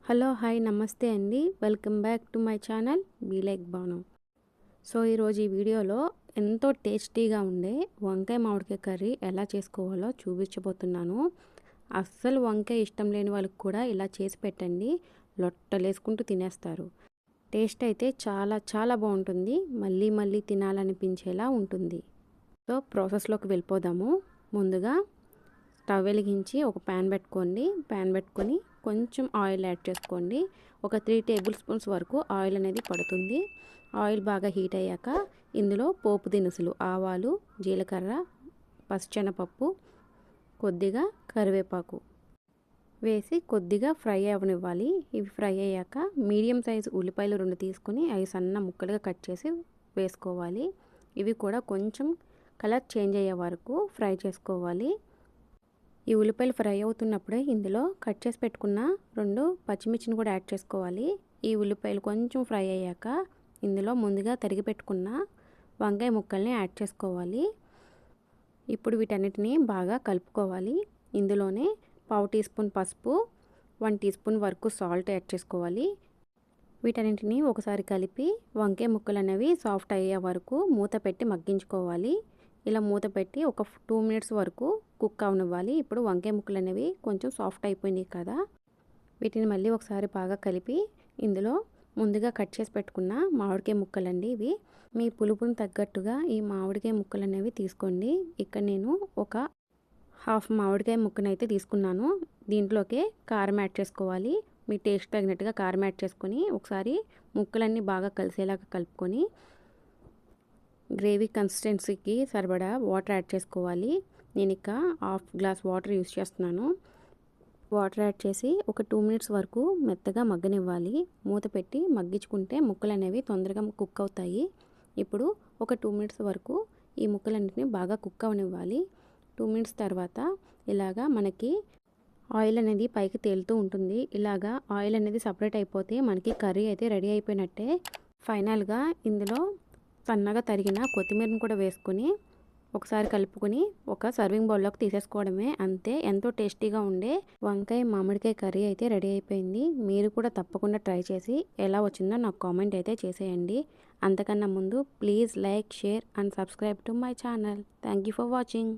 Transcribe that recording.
Hello hi నమస్తే అండి. Welcome back to my channel be like Banu. ఈరోజు ఈ వీడియోలో ఎంతో టేస్టీగా ఉండే వంకాయ మామిడికాయ కర్రీ ఎలా చేసుకోవాలో చూపించబోతున్నాను. అస్సలు వంకాయ ఇష్టం లేని వాళ్ళకి కూడా ఇలా చేసి పెట్టండి, లొట్టలేసుకుంటూ తినేస్తారు. టేస్ట్ అయితే చాలా చాలా బాగుంటుంది, మళ్ళీ మళ్ళీ తినాలనిపించేలా ఉంటుంది. ప్రాసెస్లోకి వెళ్ళిపోదాము. ముందుగా స్టవ్ వెలిగించి ఒక ప్యాన్ పెట్టుకోండి. ప్యాన్ పెట్టుకొని కొంచెం ఆయిల్ యాడ్ చేసుకోండి. ఒక 3 టేబుల్ స్పూన్స్ వరకు ఆయిల్ అనేది పడుతుంది. ఆయిల్ బాగా హీట్ అయ్యాక ఇందులో పోపు దినుసులు, ఆవాలు, జీలకర్ర, పచ్చిశనగపప్పు, కొద్దిగా కరివేపాకు వేసి కొద్దిగా ఫ్రై అవ్వనివ్వాలి. ఇవి ఫ్రై అయ్యాక మీడియం సైజు ఉల్లిపాయలు 2 తీసుకొని అవి సన్న ముక్కలుగా కట్ చేసి వేసుకోవాలి. ఇవి కూడా కొంచెం కలర్ చేంజ్ అయ్యే వరకు ఫ్రై చేసుకోవాలి. ఈ ఉల్లిపాయలు ఫ్రై అవుతున్నప్పుడే ఇందులో కట్ చేసి పెట్టుకున్న 2 పచ్చిమిర్చిని కూడా యాడ్ చేసుకోవాలి. ఈ ఉల్లిపాయలు కొంచెం ఫ్రై అయ్యాక ఇందులో ముందుగా తరిగి పెట్టుకున్న వంకాయ ముక్కల్ని యాడ్ చేసుకోవాలి. ఇప్పుడు వీటన్నిటిని బాగా కలుపుకోవాలి. ఇందులోనే 1/2 టీ స్పూన్ పసుపు, 1 టీ స్పూన్ వరకు సాల్ట్ యాడ్ చేసుకోవాలి. వీటన్నిటిని ఒకసారి కలిపి వంకాయ ముక్కలు అనేవి సాఫ్ట్ అయ్యే వరకు మూత పెట్టి మగ్గించుకోవాలి. ఇలా మూత పెట్టి ఒక 2 మినిట్స్ వరకు కుక్ అవనివ్వాలి. ఇప్పుడు వంకాయ ముక్కలు అనేవి కొంచెం సాఫ్ట్ అయిపోయినాయి కదా, వీటిని మళ్ళీ ఒకసారి బాగా కలిపి ఇందులో ముందుగా కట్ చేసి పెట్టుకున్న మామిడికాయ ముక్కలు అండి. ఇవి మీ పులుపుని తగ్గట్టుగా ఈ మామిడికాయ ముక్కలు అనేవి తీసుకోండి. ఇక్కడ నేను ఒక హాఫ్ మామిడికాయ ముక్కనైతే తీసుకున్నాను. దీంట్లోకే కారం యాడ్ చేసుకోవాలి. మీ టేస్ట్ తగినట్టుగా కారం యాడ్ చేసుకొని ఒకసారి ముక్కలన్నీ బాగా కలిసేలాగా కలుపుకొని గ్రేవీ కన్సిస్టెన్సీకి సరిపడా వాటర్ యాడ్ చేసుకోవాలి. నేను ఇక హాఫ్ గ్లాస్ వాటర్ యూస్ చేస్తున్నాను. వాటర్ యాడ్ చేసి ఒక 2 మినిట్స్ వరకు మెత్తగా మగ్గనివ్వాలి. మూత పెట్టి మగ్గించుకుంటే ముక్కలు అనేవి తొందరగా కుక్ అవుతాయి. ఇప్పుడు ఒక 2 మినిట్స్ వరకు ఈ ముక్కలన్నింటినీ బాగా కుక్ అవనివ్వాలి. 2 మినిట్స్ తర్వాత ఇలాగా మనకి ఆయిల్ అనేది పైకి తేలుతూ ఉంటుంది. ఇలాగా ఆయిల్ అనేది సపరేట్ అయిపోతే మనకి కర్రీ అయితే రెడీ అయిపోయినట్టే. ఫైనల్గా ఇందులో సన్నగా తరిగిన కొత్తిమీరను కూడా వేసుకొని ఒకసారి కలుపుకొని ఒక సర్వింగ్ బౌల్లోకి తీసేసుకోవడమే. అంతే, ఎంతో టేస్టీగా ఉండే వంకాయ మామిడికాయ కర్రీ అయితే రెడీ అయిపోయింది. మీరు కూడా తప్పకుండా ట్రై చేసి ఎలా వచ్చిందో నాకు కామెంట్ అయితే చేసేయండి. అంతకన్నా ముందు please like, share and subscribe to my channel. Thank you for watching.